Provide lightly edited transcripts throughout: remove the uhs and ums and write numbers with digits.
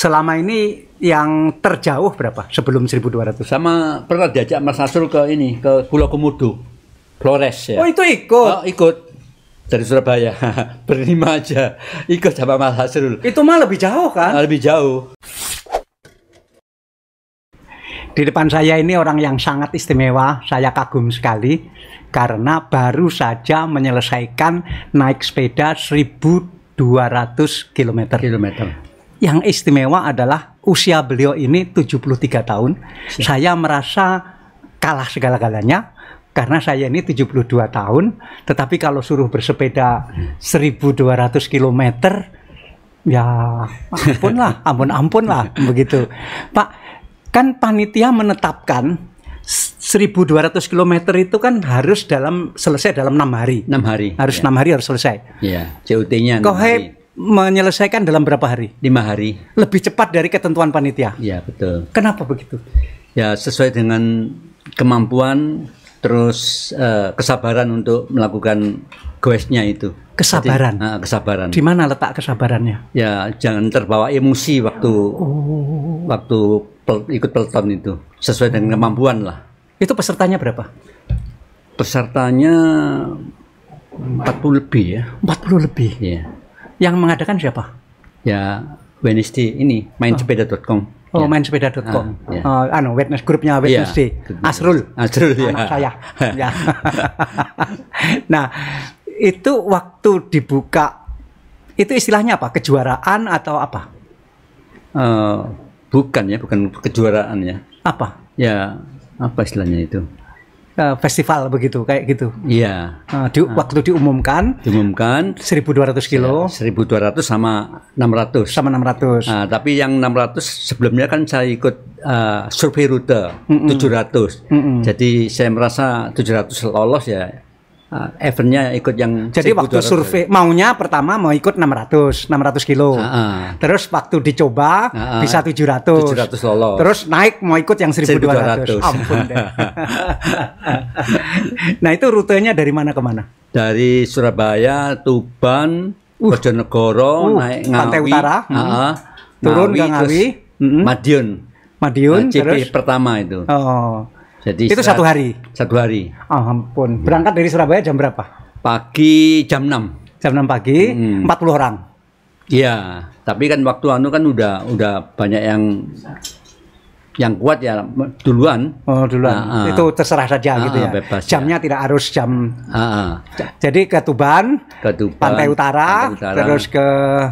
selama ini yang terjauh berapa sebelum 1200? Sama pernah diajak Mas Asrul ke ini, ke Pulau Komodo, Flores ya. Oh itu ikut? Oh, ikut dari Surabaya, berlima aja ikut sama Mas Asrul. Itu mah lebih jauh kan? Lebih jauh. Di depan saya ini orang yang sangat istimewa, saya kagum sekali karena baru saja menyelesaikan naik sepeda 1200 km. Yang istimewa adalah usia beliau ini 73 tahun. Saya merasa kalah segala-galanya karena saya ini 72 tahun, tetapi kalau suruh bersepeda 1200 km ya ampun lah begitu. Pak, kan panitia menetapkan 1200 km itu kan harus selesai dalam 6 hari. 6 hari. Harus ya. 6 hari harus selesai. Iya, COT-nya 6 hari. Menyelesaikan dalam berapa hari? 5 hari. Lebih cepat dari ketentuan panitia. Iya, betul. Kenapa begitu? Ya, sesuai dengan kemampuan, terus kesabaran untuk melakukan goesnya itu. Kesabaran? Jadi, kesabaran. Di mana letak kesabarannya? Ya, jangan terbawa emosi waktu ikut peloton itu. Sesuai dengan kemampuan lah. Itu pesertanya berapa? Pesertanya 40 lebih ya. 40 lebih? Iya. Yang mengadakan siapa? Ya, Wednesday ini, mainsepeda.com. Oh, ya. mainsepeda.com. Ya. Grupnya Wednesday. Ya, Asrul. Asrul ya. Anak saya. Ya. Nah, itu waktu dibuka, itu istilahnya apa? Kejuaraan atau apa? Bukan ya, bukan kejuaraan ya. Apa? Ya, apa istilahnya itu? Festival begitu, kayak gitu. Iya. Waktu diumumkan 1200 kilo. 1200 sama 600. Sama 600. Tapi yang 600 sebelumnya kan saya ikut survei rute 700. Jadi saya merasa 700 lolos ya. Eventnya ikut yang jadi waktu survei maunya pertama mau ikut 600 kilo. Terus waktu dicoba bisa 700 lolos. Terus naik mau ikut yang 1200. Ampun deh. Nah, itu rutenya dari mana ke mana? Dari Surabaya, Tuban, Bojonegoro, naik Ngawi, Pantai Utara, turun ke Ngawi, Madiun, CP pertama itu. Jadi itu 1 hari. 1 hari. Oh, ampun. Berangkat dari Surabaya jam berapa? Pagi jam 6. Jam 6 pagi, 40 orang. Iya, tapi kan waktu kan udah banyak yang kuat ya duluan. Oh, duluan. Itu terserah saja gitu ya. Bebas, jamnya tidak harus jam. Jadi ke Tuban, Pantai Utara, terus ke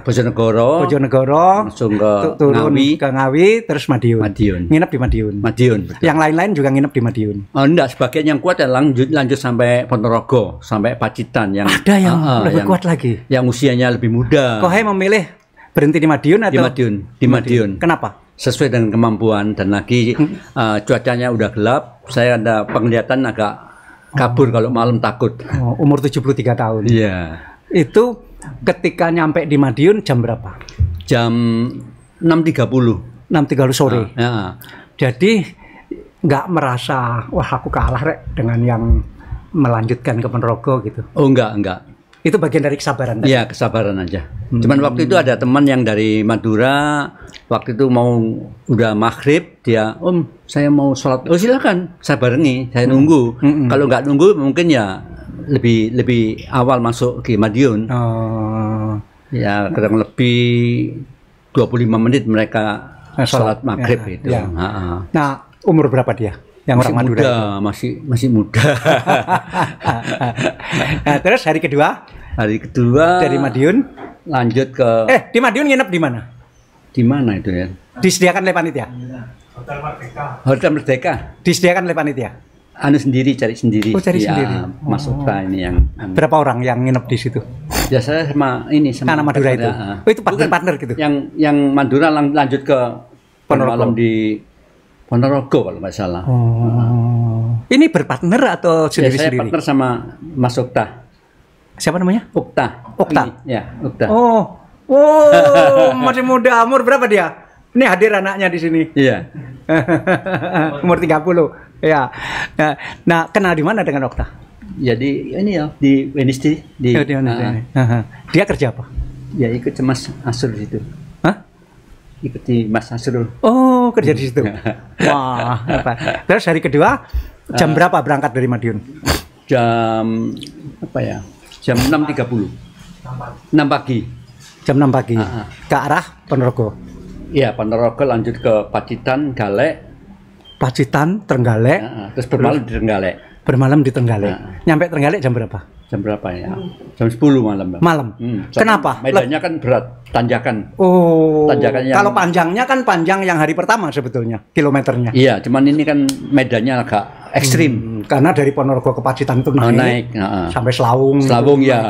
Bojonegoro, langsung turun ke Ngawi, terus Madiun. Nginep di Madiun. Betul. Yang lain-lain juga nginep di Madiun. Oh, enggak, sebagian yang kuat ya lanjut sampai Ponorogo, sampai Pacitan yang ada yang lebih kuat lagi. Yang usianya lebih muda. Kohai memilih berhenti di Madiun atau di Madiun. Kenapa? Sesuai dengan kemampuan dan lagi cuacanya udah gelap, saya ada penglihatan agak kabur kalau malam takut. Umur 73 tahun. Iya. Itu ketika nyampe di Madiun jam berapa? Jam 6.30. 6.30 sore. Jadi nggak merasa wah aku kalah Rek dengan yang melanjutkan ke Ponorogo gitu. Oh, enggak. Itu bagian dari kesabaran. Iya, kesabaran aja. Cuman waktu itu ada teman yang dari Madura, waktu itu udah maghrib, dia, Om, saya mau sholat. Oh, silakan, saya barengi, saya nunggu. Kalau nggak nunggu, mungkin ya lebih awal masuk ke Madiun. Ya, kurang lebih 25 menit mereka sholat maghrib itu. Ya. Nah, umur berapa dia? Yang masih orang Madura muda, masih muda. Nah, terus hari kedua? Hari kedua dari Madiun lanjut ke. Di Madiun nginep di mana? Di mana itu ya? Disediakan oleh panitia. Hotel Merdeka. Disediakan oleh panitia. Sendiri, cari sendiri. Oh, cari sendiri. Masuk ini yang. Berapa orang yang nginep di situ? Ya saya sama anak Madura itu. Itu partner gitu. Yang Madura lanjut ke malam di Ponorogo kalau nggak salah. Ini berpartner atau sendiri-sendiri? Saya partner sama Mas Okta. Siapa namanya? Okta. Ya, Okta. Oh, masih muda. Umur berapa dia? Ini hadir anaknya di sini. Iya. Umur 30. Ya. Nah, kenal di mana dengan Okta? Jadi ini ya di Wednesday Dia kerja apa? Ya ikut Mas Asrul itu. Hah? ikuti Mas Nasrul. Oh, kerja di situ. Wah, apa. Terus hari kedua jam berapa berangkat dari Madiun? Jam apa ya? Jam 6.30. 6 pagi. Jam 6 pagi. Ke arah Ponorogo. Iya, Ponorogo lanjut ke Pacitan, Galek. Pacitan, Trenggalek. Terus bermalam di Trenggalek. Bermalam di Trenggalek. Nyampe Trenggalek jam berapa? Jam berapa ya? Jam 10 malam, Bang. Malam. Kenapa? Medannya kan berat, tanjakan. Oh. Tanjakan yang... Kalau panjangnya kan panjang yang hari pertama sebetulnya, kilometernya. Iya, cuman ini kan medannya agak ekstrim. Karena dari Ponorogo ke Pacitan itu naik, sampai Selawung. Selawung ya.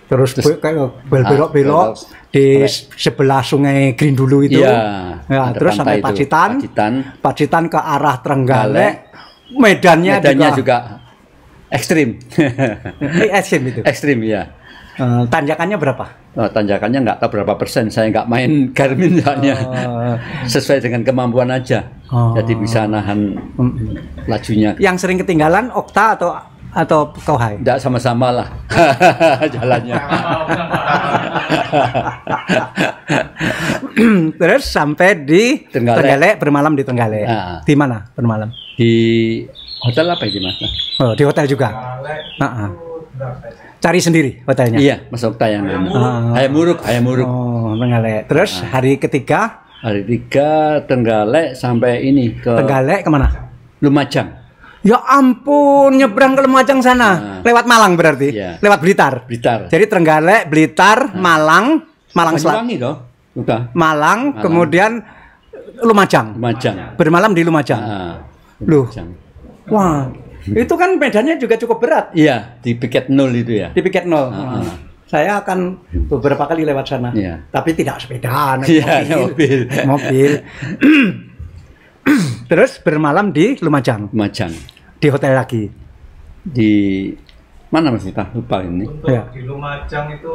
Terus kayak belok-belok di sebelah Sungai Grindulu itu. Iya. Ya, terus sampai Pacitan. Pacitan ke arah Trenggalek. Medannya juga ekstrim. Ekstrim itu. Ekstrim ya. Tanjakannya berapa? Tanjakannya nggak tahu berapa persen. Saya nggak main Garmin soalnya. Sesuai dengan kemampuan aja. Jadi bisa nahan lajunya. Yang sering ketinggalan Okta atau Kohai? Tidak, sama-sama lah jalannya. Terus sampai di Trenggalek, bermalam di Trenggalek. Di mana bermalam? Di hotel apa ini, Mas? Oh, di hotel juga. Cari sendiri hotelnya? Iya, Mas Okta yang Hayam Muruk. Oh, Trenggalek. Terus hari ketiga? Hari ketiga Trenggalek sampai ini ke Trenggalek kemana? Lumajang. Ya ampun, nyebrang ke Lumajang sana. Lewat Malang berarti? Iya. Lewat Blitar? Blitar. Jadi Trenggalek, Blitar, Malang Selatan. Banyuwangi toh? Udah. Malang, kemudian Lumajang. Bermalam di Lumajang. Loh. Wah, itu kan medannya juga cukup berat. Iya, di piket 0 itu ya. Di piket 0. Saya akan beberapa kali lewat sana. Tapi tidak sepeda, mobil. Terus bermalam di Lumajang. Di hotel lagi. Di mana Mas kita lupa ini. Untuk di Lumajang itu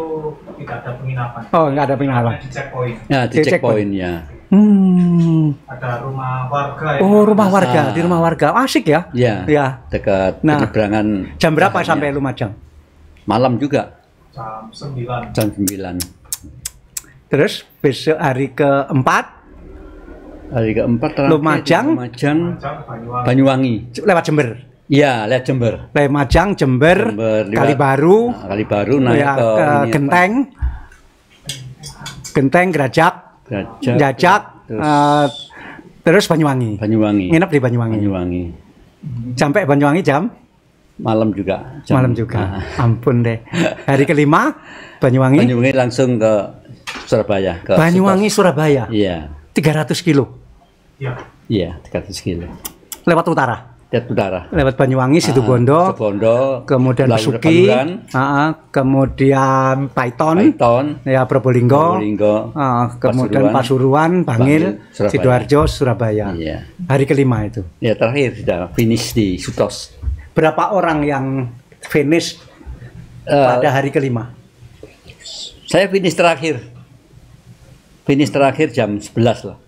tidak ada penginapan. Oh, nggak ada penginapan. Di checkpoint. Ya, di checkpoint ya. Ada rumah warga. Oh, rumah warga. Di rumah warga. Asik ya? Iya. Dekat penyeberangan. Jam berapa sampai Lumajang? Malam juga. Jam 9. Jam 9. Terus besok hari keempat? Hari keempat Lumajang, Banyuwangi. Lewat Jember. Iya, lewat Jember. Lumajang, Jember, Kalibaru, naik ke Genteng, Grajak, terus Banyuwangi. Nginep di Banyuwangi. Sampai Banyuwangi jam? Malam juga. Ampun deh. Hari kelima Banyuwangi langsung ke Surabaya. Banyuwangi Surabaya. Iya. 300 kilo. Iya, 300 kilo. Lewat utara. Lewat Banyuwangi, Situbondo, kemudian Besuki, kemudian Paiton, ya Probolinggo, kemudian Pasuruan, Bangil, Sidoarjo, Surabaya. Iya. Hari kelima itu. Ya, terakhir sudah finish di Sutos. Berapa orang yang finish pada hari kelima? Saya finish terakhir. Jam 11 lah.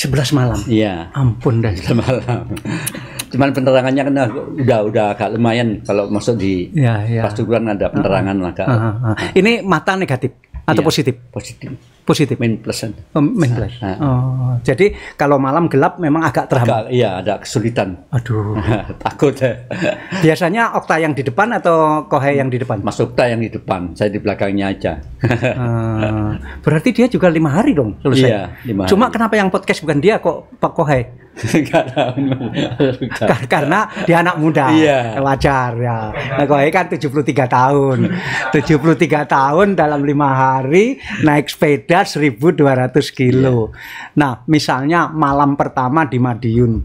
11 malam. Iya. Ampun dah. 11 malam. Cuman penerangannya kan udah agak lumayan kalau masuk di Pasuruan ada penerangan agak. Ini mata negatif atau positif? Positif. Main plus. Jadi kalau malam gelap memang agak terhambat. Iya, ada kesulitan. Aduh. Takut. Biasanya Okta yang di depan atau Kohai yang di depan? Mas Okta yang di depan, saya di belakangnya aja. Berarti dia juga 5 hari dong selesai. Iya, 5 hari. Cuma kenapa yang podcast bukan dia kok Pak Kohai? Karena dia anak muda. Iya. Wajar ya. Nah, Kohai kan 73 tahun. 73 tahun dalam 5 hari naik sepeda 1.200 kilo. Nah, misalnya malam pertama di Madiun.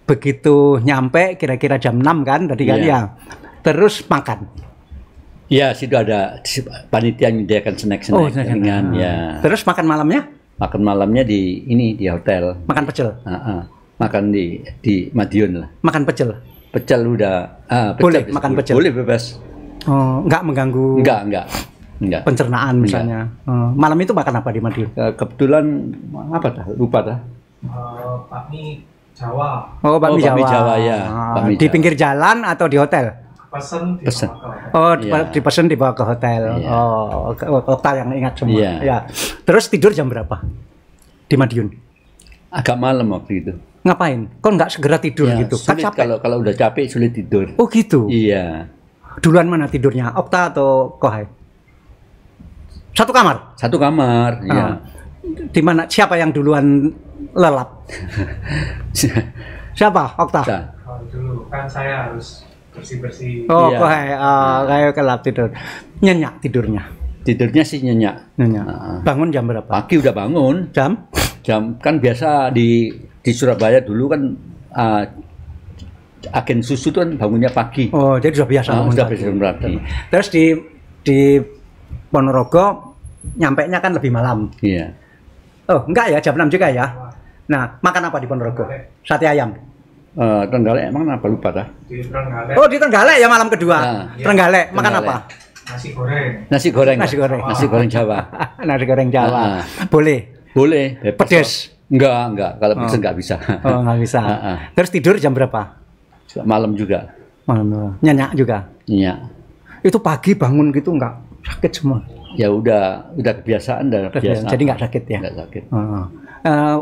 Begitu nyampe kira-kira jam 6 kan tadi kan ya. Terus makan. Iya, situ ada panitia menyediakan snack-snack ringan ya. Terus makan malamnya? Makan malamnya di hotel. Makan pecel. Makan di Madiun lah. Makan pecel. Pecel udah boleh makan pecel. Boleh bebas. Enggak mengganggu. Enggak. Pencernaan misalnya. Malam itu makan apa di Madiun? Kebetulan apa dah? Lupa dah. Bakmi Jawa. Bakmi Jawa. Jawa ya. Di pinggir jalan atau di hotel? pesen di Pesen. bawah ke hotel. Oh, Iya. dipesan dibawa ke hotel. Iya. Oh, Okta yang ingat semua. Iya. Ya. Terus tidur jam berapa? Di Madiun. Agak malam waktu itu. Ngapain? Kok nggak segera tidur Ya, gitu? Kan sulit capek. kalau udah capek sulit tidur. Oh gitu. Iya. Duluan mana tidurnya? Okta atau Kohai? Satu kamar. Satu kamar, ya. Ah. Di mana? Siapa yang duluan lelap? Siapa? Okta. Nah, Kalau dulu kan saya harus bersih-bersih. Oh, Iya. Kohai. Kayak kelap tidur. Nyenyak tidurnya. tidurnya sih nyenyak. Nyenyak. Nah, Bangun jam berapa? pagi udah bangun. Jam? Kan biasa di Surabaya dulu kan agen susu tuh kan bangunnya pagi. Oh, jadi sudah biasa. bangun Sudah pagi. bisa bangun pagi. Terus di Ponorogo nyampe nya kan lebih malam. Iya. Oh, enggak ya, jam 6 juga ya. Nah, makan apa di Ponorogo? Sate ayam. Trenggalek emang apa lupa dah. Di Trenggalek Oh, di Trenggalek ya malam kedua. Nah, Trenggalek, makan Trenggalek. apa? nasi goreng. Nasi goreng. Nasi goreng. Nasi goreng Jawa. Nasi goreng Jawa. Boleh. Boleh. Bebas. Pedes. Enggak. Kalau pedes enggak bisa. Oh, nggak bisa. Terus tidur jam berapa? Malam juga. Malam. Nyenyak juga. Iya. Itu pagi bangun gitu nggak sakit semua. Ya udah kebiasaan dah. Biasa. Jadi nggak sakit ya. Nggak sakit.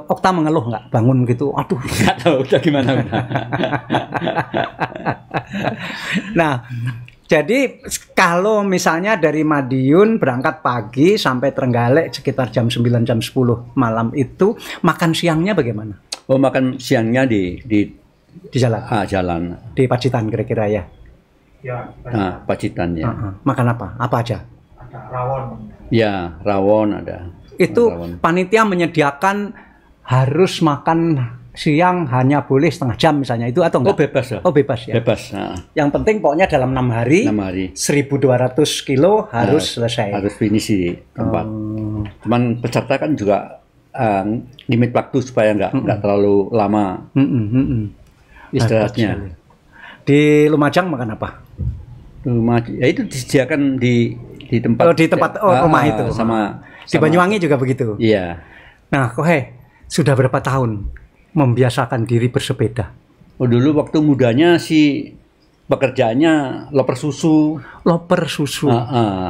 Okta mengeluh nggak bangun gitu? Aduh. Nggak tahu udah gimana udah. Nah, jadi kalau misalnya dari Madiun berangkat pagi sampai Trenggalek sekitar jam 9 jam 10 malam itu makan siangnya bagaimana? Oh, makan siangnya di Jalan. jalan. Di Pacitan kira-kira ya. Ya, Pacitan ya. Makan apa? Apa aja? ada rawon. Ya, rawon ada. Itu Rawon. panitia menyediakan harus makan siang hanya boleh setengah jam misalnya itu atau Oh, enggak? bebas ya. Oh, bebas ya. Bebas. Yang penting pokoknya dalam 6 hari, 6 hari 1.200 kilo harus selesai. harus finish di tempat. Cuman peserta kan juga limit waktu supaya nggak terlalu lama istirahatnya. Di Lumajang makan apa? Ya itu disediakan di tempat. Oh, di tempat rumah itu. Di Banyuwangi juga begitu. Iya. Nah, Kohai sudah berapa tahun membiasakan diri bersepeda? Oh, dulu waktu mudanya sih pekerjaannya loper susu. Loper susu.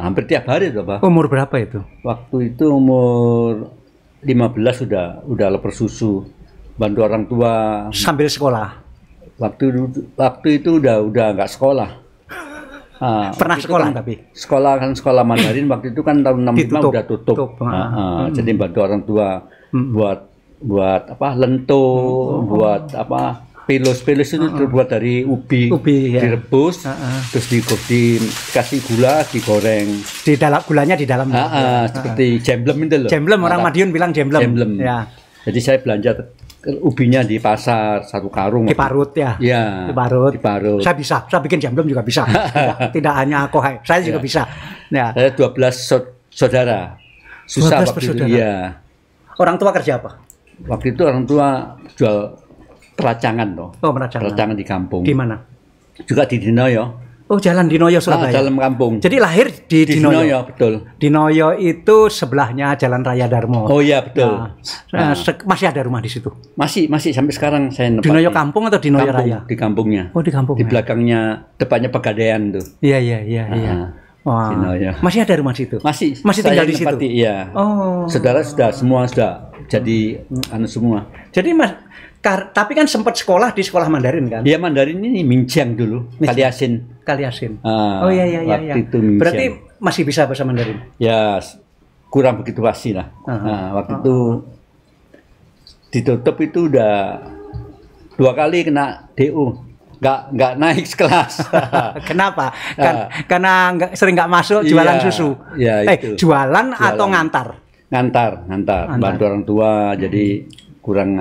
Hampir tiap hari tuh, Pak. Umur berapa itu? Waktu itu umur 15 udah loper susu. Bantu orang tua. Sambil sekolah. Waktu itu udah nggak sekolah. Pernah sekolah kan, tapi sekolah Mandarin waktu itu kan tahun 65 Ditutup. udah tutup. Jadi bantu orang tua buat apa lento, buat apa pilus itu terbuat dari ubi ya. direbus, terus dikasih gula, digoreng. Di dalam gulanya di dalam. Seperti jemblem itu loh. Jemblem, orang Madiun bilang jemblem. Jemblem. Ya. Jadi saya belanja ubinya di pasar 1 karung. Diparut ya. Iya. Diparut. Saya bikin jemblem juga bisa. tidak hanya Kohai, saya juga bisa. Ya. Saya 12 saudara. Susah 12 waktu bersaudara. itu. Iya. Orang tua kerja apa? Waktu itu orang tua jual peracangan toh. Oh, peracangan. Peracangan di kampung. Di mana? Juga di Dinoyo. Oh, Jalan Dinoyo Surabaya. Dalam kampung. Jadi lahir di Dinoyo. Betul. Dinoyo itu sebelahnya Jalan Raya Darmo. Oh iya, betul. Masih ada rumah di situ. Masih sampai sekarang saya nepati. Dinoyo kampung atau Dinoyo Kampung, Raya? di kampungnya. Oh, di kampung. Di belakangnya, depannya Pegadaian tuh. Iya. Wah. Dinoyo. Masih ada rumah situ. Masih tinggal di situ. nepati, iya. Oh. Saudara semua sudah jadi semua. Jadi tapi kan sempat sekolah di sekolah Mandarin kan? Dia Mandarin ini Minjiang dulu, Kaliasin. Oh iya. Waktu itu Minjiang. Berarti masih bisa bahasa Mandarin? Ya kurang begitu pasti lah. Waktu itu ditutup itu udah 2 kali kena DU, nggak naik kelas. Kenapa? Karena sering nggak masuk jualan susu. Iya, itu. Jualan atau ngantar? Ngantar, bantu orang tua, jadi kurang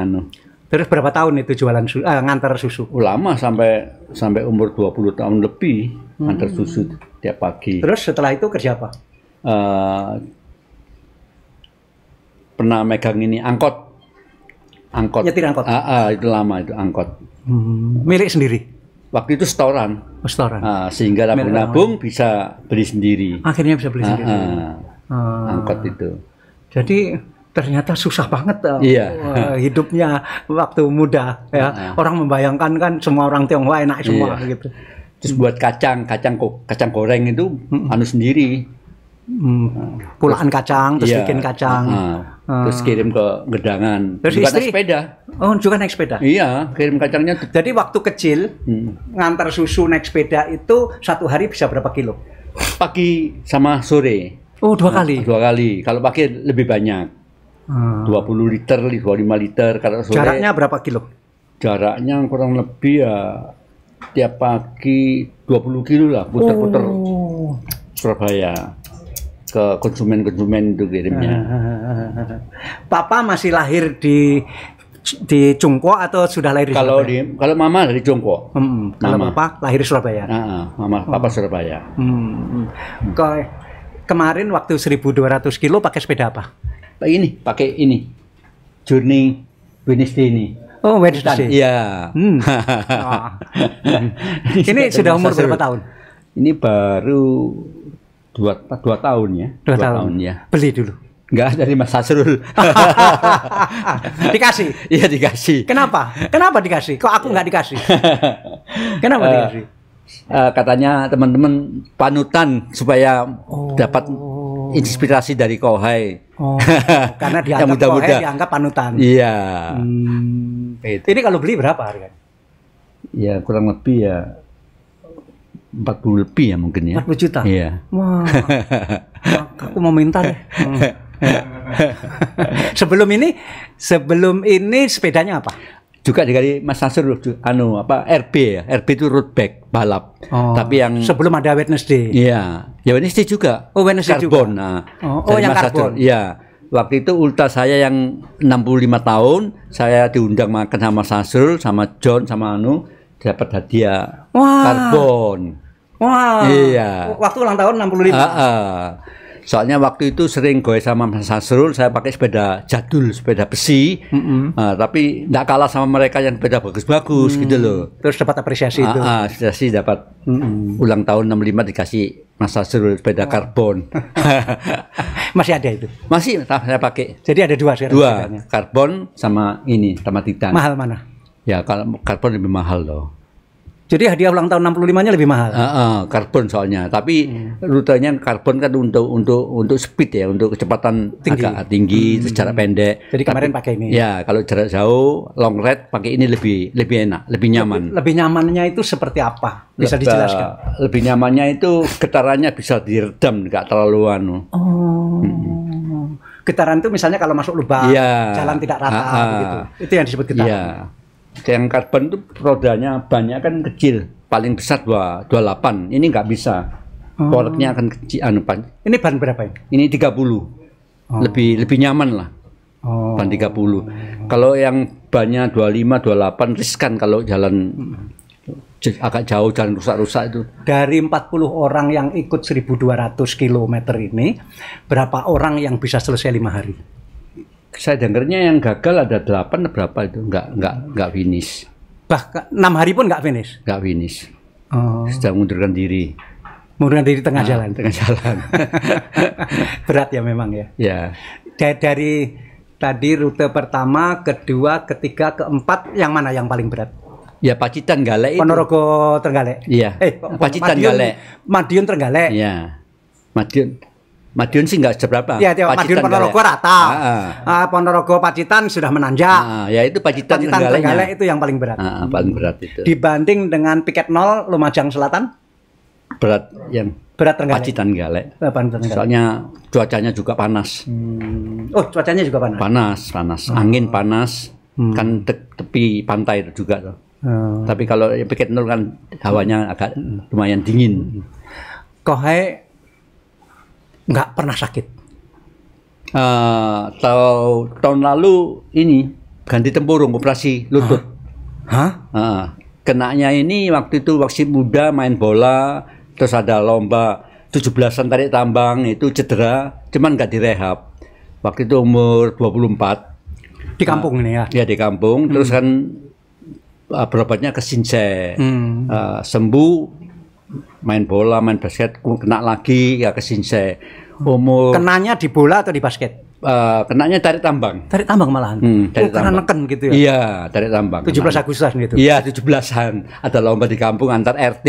Terus berapa tahun itu jualan ngantar susu? Lama sampai umur 20 tahun lebih ngantar susu tiap pagi. Terus setelah itu kerja apa? Pernah megang ini angkot. Nyetir angkot? Itu lama itu angkot. Milik sendiri? Waktu itu setoran. Setoran. Sehingga nabung bisa beli sendiri. Akhirnya bisa beli sendiri. Angkot itu. Jadi ternyata susah banget Iya. hidupnya waktu muda ya. Orang membayangkan kan semua orang Tionghoa enak semua gitu. Terus buat kacang goreng itu anu sendiri. Pulaan kacang, terus Iya, bikin kacang. Terus kirim ke Gedangan. Terus juga istri? naik sepeda. Oh, juga naik sepeda. Iya, kirim kacangnya. Jadi waktu kecil ngantar susu naik sepeda itu satu hari bisa berapa kilo? Pagi sama sore. Oh, 2 kali. 2 kali. Kalau pagi lebih banyak. 20 liter, 25 liter. Kalau sore Jaraknya berapa kilo? jaraknya kurang lebih ya tiap pagi 20 kilo lah, putar-putar Surabaya ke konsumen-konsumen itu kirimnya. Papa masih lahir di Cungko atau sudah lahir di Kalau Surabaya? kalau mama dari Jongko. Kalau Mama. papa lahir di Surabaya. Papa Surabaya. Kemarin waktu 1.200 kilo pakai sepeda apa? Pakai ini. Journey Wednesday ini. Oh, Wednesday. Iya. Ini sudah umur berapa tahun? Ini baru 2 tahun ya. 2 tahun ya. Beli dulu. Enggak, dari Mas Hasrul. Dikasih? Iya, dikasih. Kenapa? Kenapa dikasih? Kok aku nggak dikasih? Kenapa dikasih? Katanya teman-teman panutan supaya dapat inspirasi dari Kohai. Karena Yang dianggap muda-muda. Kohai dianggap panutan. Iya. Itu. Ini kalau beli berapa harganya? Ya kurang lebih ya 40 lebih ya mungkin ya. 40 juta? Iya. Wah, aku mau minta deh. Sebelum ini sepedanya apa? Juga dari Mas Nasrul RB ya. RB itu road bike balap. Tapi yang sebelum ada Wednesday. Iya, ya Wednesday juga. Oh, Wednesday karbon. juga. Nah, yang karbon. Iya. Waktu itu ultra saya yang 65 tahun, saya diundang makan sama Mas Nasrul, sama John, sama dapat hadiah karbon. Wah. Iya. Waktu ulang tahun 65. Soalnya waktu itu sering goes sama Mas Hasrul, saya pakai sepeda jadul, sepeda besi. Tapi tidak kalah sama mereka yang sepeda bagus-bagus gitu loh. Terus dapat apresiasi itu. Apresiasi dapat ulang tahun 65 dikasih Mas Hasrul sepeda karbon. Masih ada itu? Masih saya pakai. Jadi ada 2 sekarang? 2, karbon sama Titan. Mahal mana? Ya kalau karbon lebih mahal loh. Jadi hadiah ulang tahun 65-nya lebih mahal. Karbon soalnya. Tapi rutenya karbon kan untuk speed ya, untuk kecepatan agak tinggi, jarak pendek. Jadi kemarin pakai ini. Ya, kalau jarak jauh, long ride pakai ini lebih enak, lebih nyaman. Lebih nyamannya itu seperti apa? Bisa dijelaskan? Lebih nyamannya itu getarannya bisa diredam, nggak terlalu Getaran itu misalnya kalau masuk lubang, jalan tidak rata begitu. Itu yang disebut getaran. Iya. Yang karbon itu rodanya banyak kan kecil, paling besar 28. Ini nggak bisa. Poreknya akan kecil. Ini ban berapa ini? Ini 30. Lebih nyaman lah. Ban 30. Kalau yang bannya 25, 28 riskan kalau jalan agak jauh, jalan rusak-rusak itu. Dari 40 orang yang ikut 1.200 km ini, berapa orang yang bisa selesai 5 hari? Saya dengarnya yang gagal ada 8 berapa itu nggak finish. Bahkan 6 hari pun nggak finish. Nggak finish. Sudah mengundurkan diri. Mengundurkan diri tengah jalan. Tengah jalan. Berat ya memang ya. Ya. Dari tadi rute pertama, kedua, ketiga, keempat, yang mana yang paling berat? Ya Pacitan Galek itu. Ponorogo Trenggalek. Iya. Pacitan Galek. Madiun Trenggalek. Iya. Madiun sih nggak seberapa. Ya, Madiun Ponorogo rata. Ponorogo Pacitan sudah menanjak. Ya itu Pacitan Trenggalek itu yang paling berat. Paling berat itu. Dibanding dengan piket 0 Lumajang Selatan? Berat Trenggalek. Pacitan Galek. Soalnya cuacanya juga panas. Oh, cuacanya juga panas. Panas. Angin panas. Kan tepi pantai juga tuh. Tapi kalau piket 0 kan hawanya agak lumayan dingin. Kohai nggak pernah sakit? Tahun lalu ini ganti tempurung, operasi lutut. Kenanya ini waktu itu waktu muda main bola, terus ada lomba 17-an tarik tambang, itu cedera, cuman nggak direhab. Waktu itu umur 24. Di kampung ini ya? Ya di kampung, terus kan berobatnya ke Sinsai. Sembuh, main bola, main basket, kena lagi ya ke Sinsai. Kenanya di bola atau di basket? kenanya tarik tambang. Tarik tambang malahan. Tarik karena tambang. neken gitu ya. Iya, tarik tambang. 17 Agustus gitu. Iya, 17-an. Ada lomba di kampung antar RT.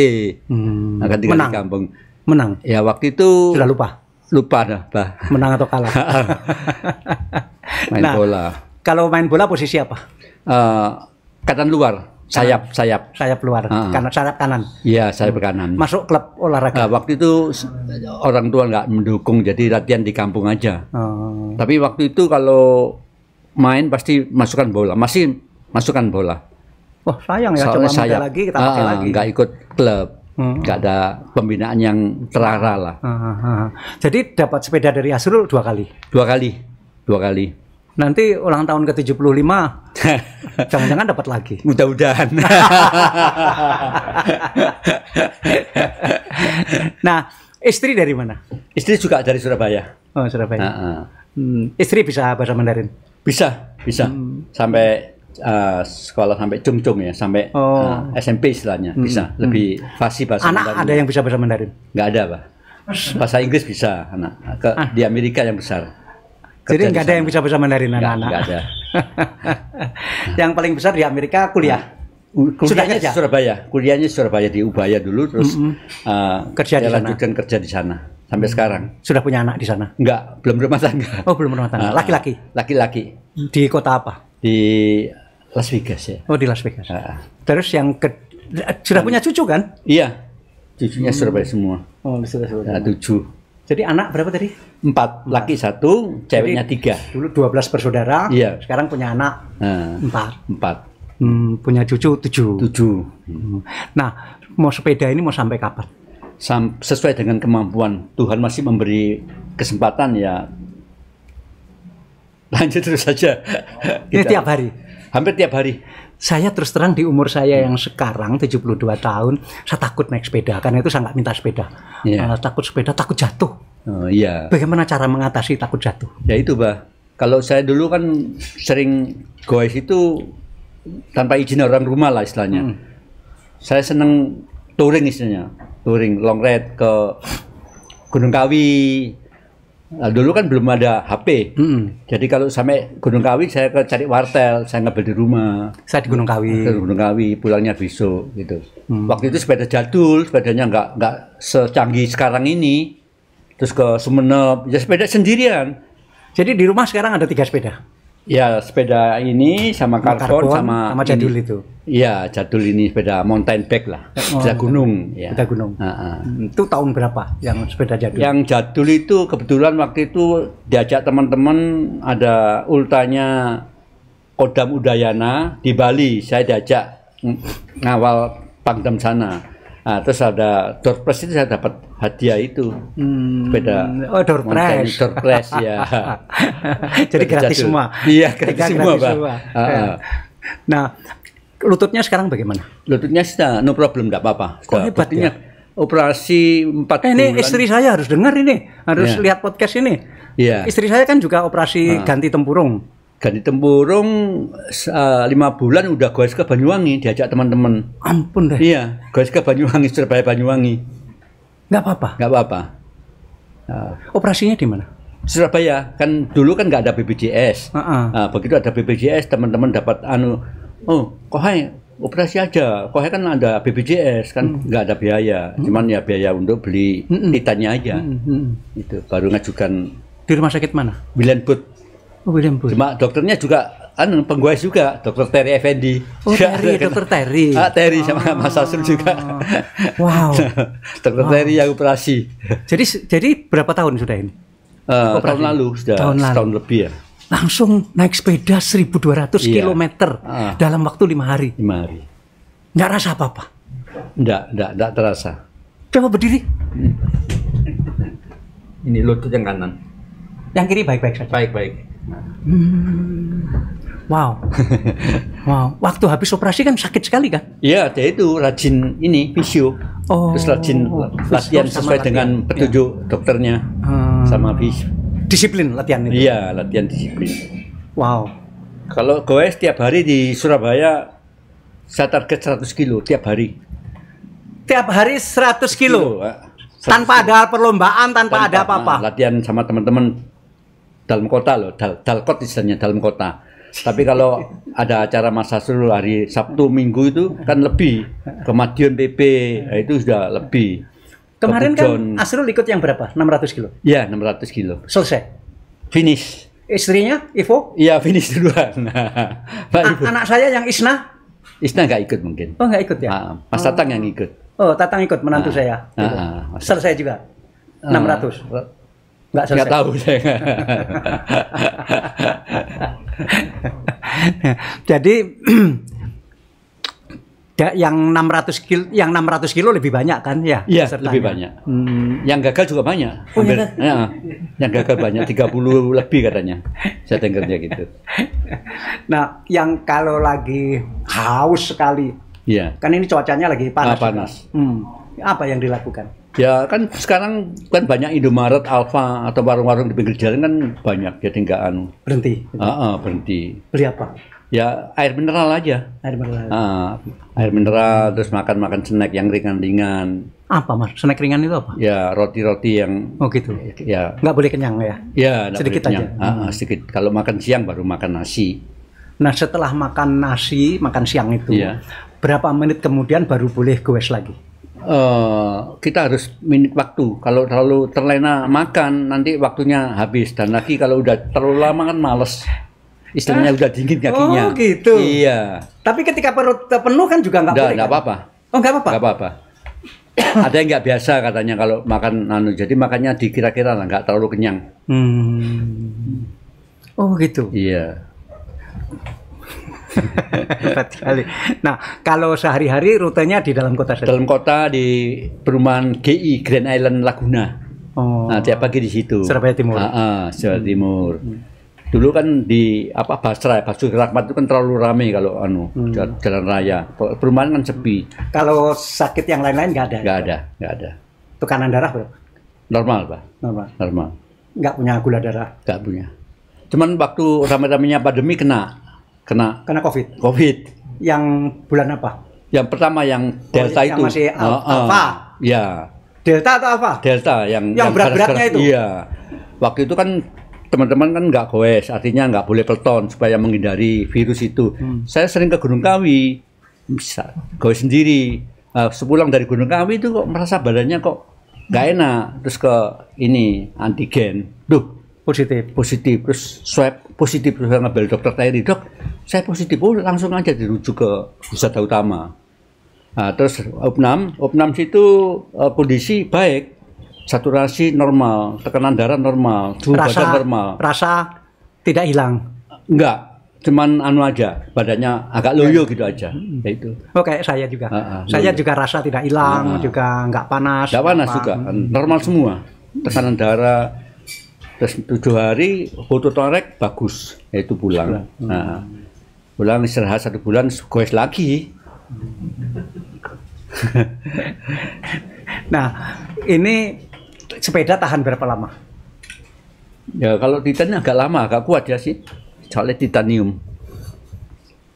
Ketika Menang. di kampung. Menang. Ya waktu itu Sudah lupa. lupa dah, Bah. Menang atau kalah. Main bola. Kalau main bola posisi apa? Kanan luar, sayap. Sayap luar, karena sayap kanan. Iya, sayap kanan. Masuk klub olahraga. Waktu itu orang tua nggak mendukung, jadi latihan di kampung aja. Tapi waktu itu kalau main pasti masukkan bola, masih masukkan bola. Wah sayang ya, coba muda lagi kita pakai lagi. Nggak ikut klub, nggak ada pembinaan yang terarah lah. Jadi dapat sepeda dari Asrul 2 kali. 2 kali. Nanti ulang tahun ke-75, jangan-jangan dapat lagi. Mudah-mudahan. Nah, istri dari mana? Istri juga dari Surabaya. Oh, Surabaya. Istri bisa bahasa Mandarin? Bisa. Sampai sekolah sampai cung-cung ya, sampai SMP istilahnya. Bisa, lebih fasih bahasa Mandarin. Anak ada yang bisa bahasa Mandarin? Nggak ada, Pak. Bahasa Inggris bisa, anak. Di Amerika yang besar. Jadi nggak ada yang bisa bahasa Mandarin anak-anak? Nggak ada. Yang paling besar di Amerika kuliah? Kuliahnya di Surabaya. Kuliahnya di Surabaya, di Ubaya dulu, terus kerja di sana. Lanjutkan kerja di sana sampai sekarang. Sudah punya anak di sana? Enggak, belum rumah tangga. Oh, belum rumah tangga. Laki-laki? Laki-laki. Di kota apa? Di Las Vegas ya. Oh, di Las Vegas. Terus yang sudah punya cucu kan? Iya. Cucunya Surabaya semua. Oh, sudah. 7. Jadi anak berapa tadi? 4, laki 1, ceweknya 3. Dulu 12 bersaudara, iya. Sekarang punya anak 4. Punya cucu 7. Nah, mau sepeda ini mau sampai kapan? Sesuai dengan kemampuan. Tuhan masih memberi kesempatan ya. Lanjut terus saja. Ini tiap hari? Hampir tiap hari. Saya terus terang di umur saya yang sekarang 72 tahun, saya takut naik sepeda karena itu saya nggak minta sepeda. Takut sepeda, takut jatuh. Oh iya. Bagaimana cara mengatasi takut jatuh? Ya itu, Bah. Kalau saya dulu kan sering goes itu tanpa izin orang rumah lah istilahnya. Saya seneng touring istilahnya, touring long ride ke Gunung Kawi. Nah, dulu kan belum ada HP, jadi kalau sampai Gunung Kawi saya cari wartel, saya ngambil di rumah. Saya di Gunung Kawi. Ke Gunung Kawi, pulangnya besok gitu. Waktu itu sepeda jadul, sepedanya nggak secanggih sekarang ini. Terus ke Sumeneb, ya sepeda sendirian. Jadi di rumah sekarang ada 3 sepeda. Ya sepeda ini sama karbon sama jadul ini. itu. Iya jadul ini sepeda mountain bike lah, sepeda gunung. Ya. Sepeda gunung. Itu tahun berapa yang sepeda jadul? Yang jadul itu kebetulan waktu itu diajak teman-teman, ada ultanya Kodam Udayana di Bali. Saya diajak ngawal Pangdam sana. Nah, terus ada door prize itu saya dapat hadiah itu sepeda. Oh, door prize. Door prize ya. Jadi gratis semua. Iya gratis semua, Pak. Nah, lututnya sekarang bagaimana? Lututnya sudah no problem, enggak apa-apa. Kok hebat ya? Operasi 4 bulan. Ini istri saya harus dengar ini, harus lihat podcast ini. Iya. Istri saya kan juga operasi ganti tempurung. Ganti tempurung 5 bulan udah goes ke Banyuwangi, diajak teman-teman. Ampun deh. Iya, goes ke Banyuwangi, Surabaya Banyuwangi. Nggak apa-apa. Nggak apa-apa. Operasinya di mana? Surabaya, kan dulu kan nggak ada BPJS. Nah, begitu ada BPJS, teman-teman dapat kohai operasi aja. Kohai kan ada BPJS, kan nggak ada biaya. Cuman ya biaya untuk beli titannya aja. Itu baru ngajukan. Di rumah sakit mana? William Booth. Oh, William Booth. Cuma dokternya juga penggoes juga, Dokter Terry Effendi. Oh, Terry, Dokter Terry. Terry sama Mas Asrul juga. Wow. Dokter Terry yang operasi. Jadi berapa tahun sudah ini? Tahun lalu sudah setahun lebih ya. Langsung naik sepeda 1.200 km dalam waktu 5 hari. 5 hari. Nggak rasa apa-apa? Nggak terasa. Coba berdiri. Ini lutut yang kanan. Yang kiri baik-baik saja. Baik-baik. Wow. Wow. Waktu habis operasi kan sakit sekali kan? Iya, dia itu rajin ini fisio. Terus rajin latihan sesuai dengan petunjuk dokternya sama fisio. Disiplin latihan itu. Iya, latihan disiplin. Wow. Kalau goes tiap hari di Surabaya saya target 100 kilo tiap hari. Tiap hari 100 kilo. Tanpa ada perlombaan, tanpa ada apa-apa. Latihan sama teman-teman dalam kota loh, dalkot istilahnya dalam kota. Tapi kalau ada acara Mas Asrul hari Sabtu Minggu itu kan lebih ke Madiun PP, nah, itu sudah lebih. Kemarin kan Asrul ikut yang berapa? 600 kilo? Iya, 600 kilo. Selesai? Finish. Istrinya, Ivo? Iya, finish duluan. Anak saya yang Isna? Isna nggak ikut mungkin. Oh, nggak ikut ya? Mas Tatang yang ikut. Oh, Tatang ikut, menantu saya. Selesai juga? 600? Nggak selesai? Nggak tahu saya. Jadi yang 600 kilo lebih banyak kan ya? Iya, lebih banyak. Yang gagal juga banyak. Oh, hampir, yang gagal banyak 30 lebih katanya. Saya dengarnya gitu. Nah, yang kalau lagi haus sekali, iya. Kan ini cuacanya lagi panas. Panas. Apa yang dilakukan? Ya kan sekarang kan banyak Indomaret, Alfa atau warung-warung di pinggir jalan kan banyak, jadi nggak berhenti. Berhenti. Beli apa? Ya air mineral aja. Air mineral. Air mineral, terus makan snack yang ringan-ringan. Apa Mas? Snack ringan itu apa? Ya roti-roti yang. Oh gitu. Ya. Nggak boleh kenyang ya? Ya sedikit aja. Sedikit. Kalau makan siang baru makan nasi. Nah setelah makan nasi, makan siang itu, berapa menit kemudian baru boleh goes lagi? Kita harus minit waktu. Kalau terlalu terlena makan nanti waktunya habis, dan lagi kalau udah terlalu lama kan males. Istilahnya udah dingin kakinya. Oh gitu. Iya. Tapi ketika perut penuh kan juga nggak boleh. Nggak apa-apa. Oh nggak apa-apa. Nggak apa-apa. Ada yang nggak biasa katanya kalau makan jadi makannya dikira-kira lah, nggak terlalu kenyang. Oh gitu. Iya. Hebat sekali. Nah, kalau sehari-hari rutenya di dalam kota saja? Dalam kota di perumahan GI Grand Island Laguna. Oh. Nah, tiap pagi di situ. Surabaya Timur. Surabaya Timur. Dulu kan di Basra, Basuki Rahmat itu kan terlalu ramai kalau jalan raya. Perumahan kan sepi. Kalau sakit yang lain-lain nggak ada? Nggak ada. Tekanan darah berapa? Normal, Pak. Normal. Nggak punya gula darah? Nggak punya. Cuman waktu ramai-ramainya pandemi kena COVID. Yang bulan apa? Yang pertama yang Delta itu. Yang masih Alpha? Ya. Delta atau apa? Delta yang berat-beratnya itu? Iya. Waktu itu kan teman-teman kan nggak goes, artinya nggak boleh pelton supaya menghindari virus itu. Saya sering ke Gunung Kawi, bisa goes sendiri. Sepulang dari Gunung Kawi itu kok merasa badannya kok nggak enak. Terus ke ini antigen, positif, terus swab positif, terus ngambil dokter tadi, dok, saya positif, langsung aja dirujuk ke Husada Utama. Nah, terus opnam situ kondisi baik, saturasi normal, tekanan darah normal, suhu badan normal. Rasa tidak hilang? Enggak, cuman aja, badannya agak loyo gitu aja. Itu. Oh kayak saya juga. Saya juga rasa tidak hilang, juga nggak panas. Nggak panas juga, normal semua, tekanan darah. Terus 7 hari foto torek bagus, yaitu pulang. Nah, pulang istirahat 1 bulan, goes lagi. Nah, ini sepeda tahan berapa lama? Ya kalau titan agak lama, agak kuat ya sih. Soalnya titanium.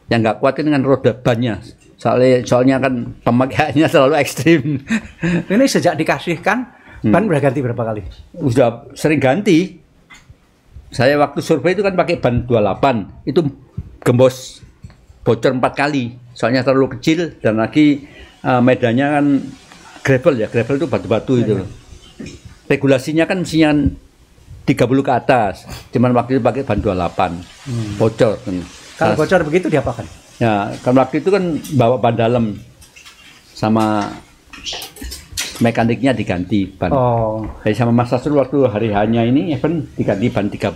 Yang nggak kuat dengan roda bannya. Soalnya kan pemakaiannya terlalu ekstrim. Ini sejak dikasihkan ban udah ganti berapa kali? Udah sering ganti. Saya waktu survei itu kan pakai ban 28, itu gembos bocor 4 kali. Soalnya terlalu kecil dan lagi medannya kan gravel itu batu-batu itu. Regulasinya kan mestinya 30 ke atas. Cuman waktu itu pakai ban 28, bocor. Kalau bocor begitu diapakan? Ya, kan waktu itu kan bawa ban dalam sama mekaniknya diganti ban. Jadi sama Mas Asrul waktu hari hanya ini event diganti ban 30.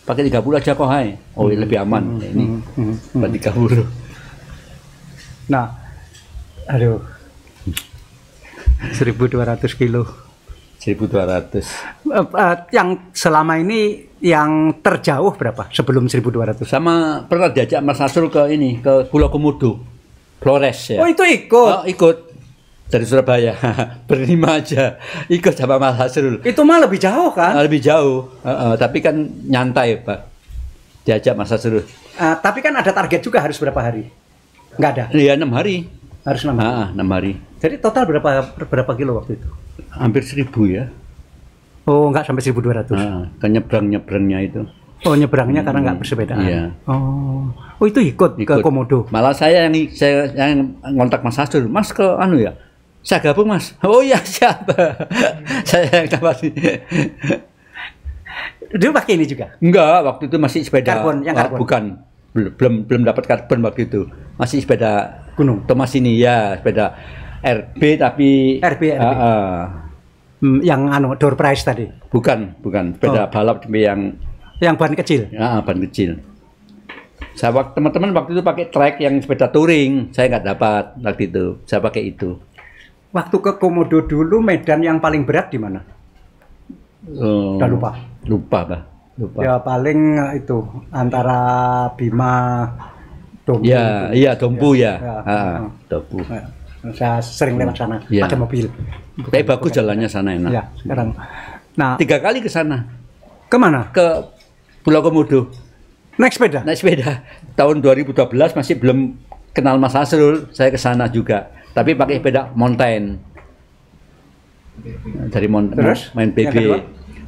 Pakai 30 aja kok hai. Lebih aman ini. Ban 30. Nah, aduh. 1.200 kilo. 1.200. Yang selama ini yang terjauh berapa sebelum 1.200? Sama pernah diajak Mas Asrul ke ini, ke Pulau Komodo. Flores ya. Oh, itu ikut. Ikut. Dari Surabaya, berlima aja ikut sama Mas Asrul. Itu mah lebih jauh kan? Lebih jauh, tapi kan nyantai Pak. Diajak Mas Asrul. Tapi kan ada target juga, harus berapa hari? Nggak ada? Iya 6 hari. Harus 6 hari? 6 hari. Jadi total berapa kilo waktu itu? Hampir 1.000 ya. Oh, nggak sampai 1.200. Ke nyebrangnya itu. Oh, nyebrangnya karena nggak bersepedaan. Iya. Oh itu ikut ke Komodo. Malah saya yang ngontak Mas Hasrul, Mas ke anu ya, saya gabung Mas. Oh iya siap. Saya yang dapat. Dulu pakai ini juga? Enggak, waktu itu masih sepeda. Karbon, yang karbon. Bukan, belum dapat karbon waktu itu. Masih sepeda gunung. Thomas ini ya, sepeda RB tapi RB. Yang anu door prize tadi. Bukan sepeda balap tapi yang ban kecil. Ban kecil. Teman-teman waktu itu pakai trek yang sepeda touring, saya nggak dapat waktu itu. Saya pakai itu. Waktu ke Komodo dulu medan yang paling berat di mana? Udah lupa, Bah. Ya paling itu antara Bima, Dompu. Iya Dompu ya. Dompu. Saya sering lewat sana, ada mobil. Tapi bagus jalannya sana enak. Ya, sekarang. Nah, 3 kali ke sana. Kemana? Ke Pulau Komodo. Naik sepeda? Naik sepeda. Tahun 2012 masih belum kenal Mas Hasrul, saya ke sana juga. Tapi pakai sepeda mountain. Dari main BB.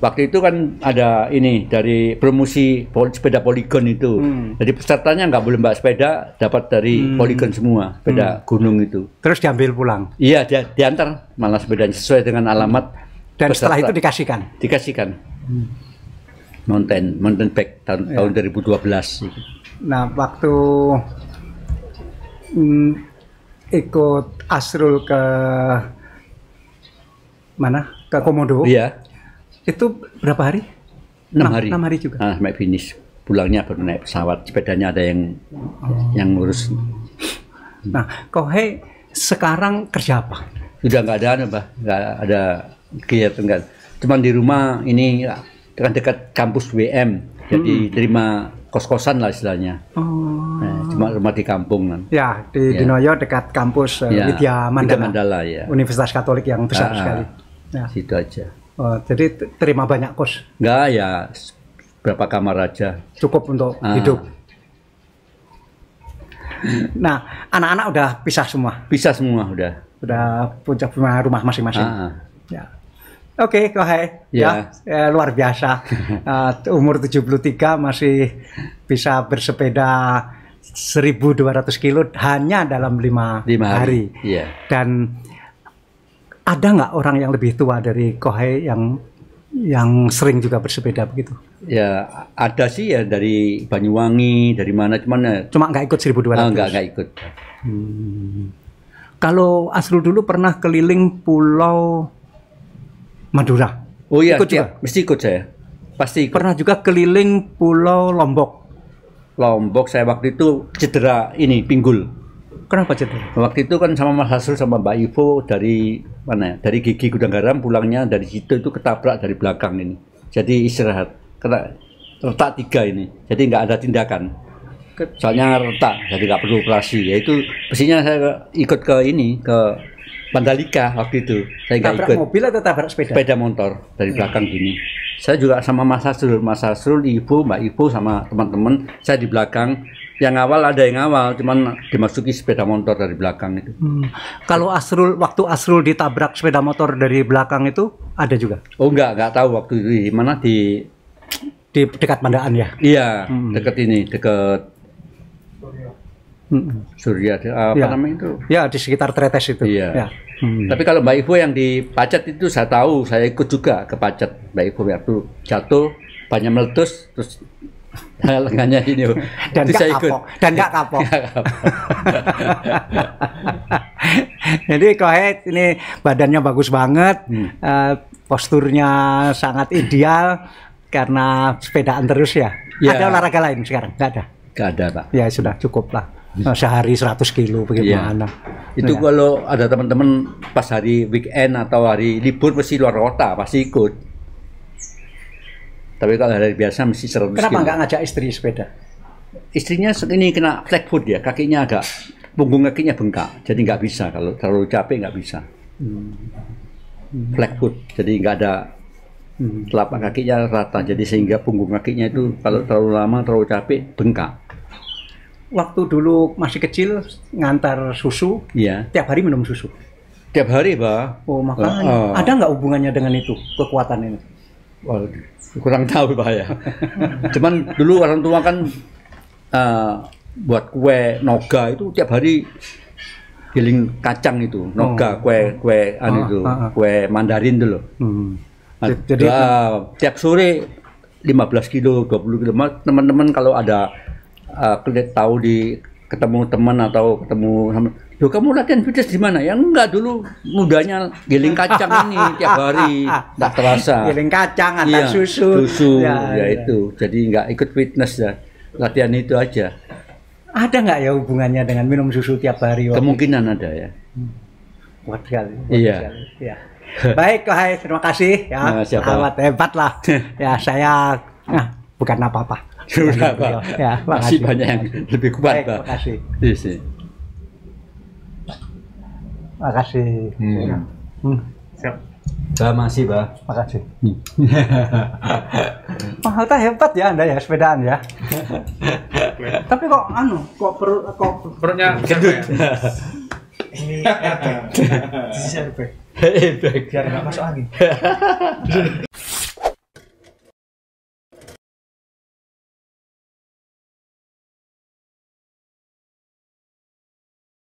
Waktu itu kan ada ini dari promosi sepeda Polygon itu. Jadi pesertanya nggak boleh bawa sepeda, dapat dari Polygon semua, sepeda gunung itu. Terus diambil pulang? Iya, diantar malah sepedanya sesuai dengan alamat. Dan peserta. Setelah itu dikasihkan? Dikasihkan. Mountain bike tahun 2012. Nah, waktu ikut Hasrul ke mana? Ke Komodo. Iya. Itu berapa hari? 6 hari. 6 hari juga. Sampai finish. Pulangnya baru naik pesawat. Sepedanya ada yang ngurus. Nah, Kohei sekarang kerja apa? Sudah nggak ada, Mbak. Nggak ada kegiatan kan. Cuman di rumah ini kan dekat kampus WM. Jadi terima kos-kosan lah istilahnya. Cuma rumah di kampung kan. Ya, di Dinoyo dekat kampus Widya Mandala. Ya. Universitas Katolik yang besar sekali. Ya. Situ aja. Oh, jadi terima banyak kos? Enggak, ya berapa kamar aja. Cukup untuk hidup. Nah, anak-anak udah pisah semua? Pisah semua udah. Udah punya rumah masing-masing? Ya. Oke, Kohei. Ya, luar biasa. Umur 73 masih bisa bersepeda 1.200 kilo hanya dalam 5 hari. Ya. Dan ada nggak orang yang lebih tua dari Kohei yang sering juga bersepeda begitu? Ya, ada sih ya dari Banyuwangi, dari mana cuma nggak ikut 1.200. Nggak ikut. Kalau Hasrul dulu pernah keliling Pulau Madura. Oh iya, ikut juga? Mesti ikut saya. Pasti ikut. Pernah juga keliling Pulau Lombok. Lombok saya waktu itu cedera ini pinggul. Kenapa cedera? Waktu itu kan sama Mas Hasrul sama Mbak Ivo dari mana? Dari Gigi Gudang Garam, pulangnya dari situ itu ketabrak dari belakang ini. Jadi istirahat. Kena retak 3 ini. Jadi nggak ada tindakan. Soalnya retak, jadi nggak perlu operasi. Yaitu mestinya saya ikut ke ini ke Mandalika waktu itu. Saya nggak ikut. Tabrak mobil atau tabrak sepeda? Sepeda motor dari belakang gini. Saya juga sama Mas Hasrul, Ibu, Mbak Ibu sama teman-teman. Saya di belakang. Yang awal ada yang awal, cuman dimasuki sepeda motor dari belakang itu. Kalau waktu Hasrul ditabrak sepeda motor dari belakang itu ada juga? Oh nggak tahu waktu itu di mana di dekat Pandaan ya? Iya, dekat ini, dekat Surya, apa namanya itu? Ya, di sekitar Tretes itu. Iya. Ya. Tapi kalau Mbak Ivo yang di Pacet itu saya tahu, saya ikut juga ke Pacet. Mbak Ivo waktu jatuh, banyak meletus, terus lengannya ini. Dan nggak kapok. Jadi Kohei ini badannya bagus banget, posturnya sangat ideal karena sepedaan terus ya. Ada olahraga lain sekarang? Nggak ada? Nggak ada, Pak. Ya sudah cukup lah. Sehari 100 kilo bagaimana? Itu kalau ada teman-teman pas hari weekend atau hari libur mesti luar kota, pasti ikut. Tapi kalau hari biasa mesti 100 kilo. Kenapa nggak ngajak istri sepeda? Istrinya ini kena flat foot ya, kakinya agak, punggung kakinya bengkak, jadi nggak bisa, kalau terlalu capek nggak bisa. Flat foot, jadi nggak ada telapak kakinya rata, jadi sehingga punggung kakinya itu kalau terlalu lama, terlalu capek, bengkak. Waktu dulu masih kecil ngantar susu, tiap hari minum susu. Tiap hari, Pak. Oh makanya, ada nggak hubungannya dengan itu kekuatan ini? Wah, kurang tahu Pak ya. Cuman dulu orang tua kan buat kue noga itu tiap hari giling kacang itu, noga, kue itu, kue Mandarin dulu. Jadi tiap sore 15 kilo, 20 kilo. Teman-teman kalau ada tahu ketemu teman atau ketemu sama, "Loh, kamu latihan fitness di mana?" Ya enggak, dulu mudanya giling kacang ini tiap hari, enggak terasa. Giling kacang, antar susu. Ya itu. Jadi enggak ikut fitness ya. Latihan itu aja. Ada nggak ya hubungannya dengan minum susu tiap hari? Kemungkinan ada ya. Kuat sekali. Iya. Ya. Baik, Hai, terima kasih ya. Amat hebat lah. Ya, saya bukan apa-apa. Sudah, Pak. Ya, masih banyak yang lebih kuat, Pak. Terima kasih. Iya. Makasih. Siap. Masih, Pak. Makasih. Halta hebat ya Anda ya, sepedaan ya. Tapi kok perutnya gendut. Ini airbag. This is airbag. Biar nggak masuk angin.